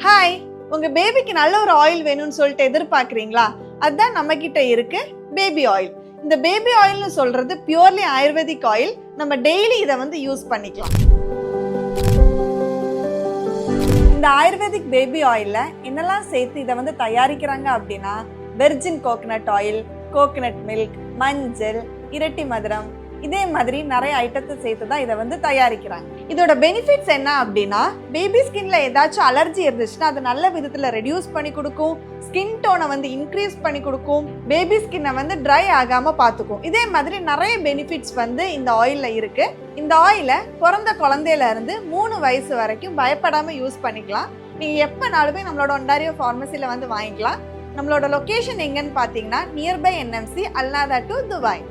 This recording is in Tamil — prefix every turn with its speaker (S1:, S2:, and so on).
S1: ஹாய், உங்க பேபிக்கு நல்ல ஒரு ஆயில் வேணும்னு சொல்லிட்டு எதிர்பார்க்குறீங்களா? அதுதான் நம்ம கிட்ட இருக்கு பேபி ஆயில். இந்த பேபி ஆயில்னு சொல்றது பியூர்லி ஆயுர்வேதிக் ஆயில். நம்ம டெய்லி இதை யூஸ் பண்ணிக்கலாம். இந்த ஆயுர்வேதிக் பேபி ஆயில்ல என்னெல்லாம் சேர்த்து இதை தயாரிக்கிறாங்க அப்படின்னா, virgin coconut oil, coconut milk, மஞ்சள், இரட்டி மதுரம், இதே மாதிரி நிறைய ஐட்டத்தை சேர்த்து தான் இதை தயாரிக்கிறாங்க. இதோட பெனிஃபிட்ஸ் என்ன அப்படின்னா, பேபி ஸ்கின்ல ஏதாச்சும் அலர்ஜி இருந்துச்சுன்னா அதை நல்ல விதத்துல ரெடியூஸ் பண்ணி கொடுக்கும், ஸ்கின் டோனை இன்க்ரீஸ் பண்ணி கொடுக்கும், பேபி ஸ்கின்னை ட்ரை ஆகாம பார்த்துக்கும். இதே மாதிரி நிறைய பெனிஃபிட்ஸ் இந்த ஆயில்ல இருக்கு. இந்த ஆயிலை பிறந்த குழந்தையில இருந்து 3 வயசு வரைக்கும் பயப்படாம யூஸ் பண்ணிக்கலாம். நீங்க எப்பனாலுமே நம்மளோட ஒண்டாரியோ ஃபார்மசில வாங்கிக்கலாம். நம்மளோட லொகேஷன் எங்கன்னு பாத்தீங்கன்னா, nearby NMC, Al Nahda to Dubai.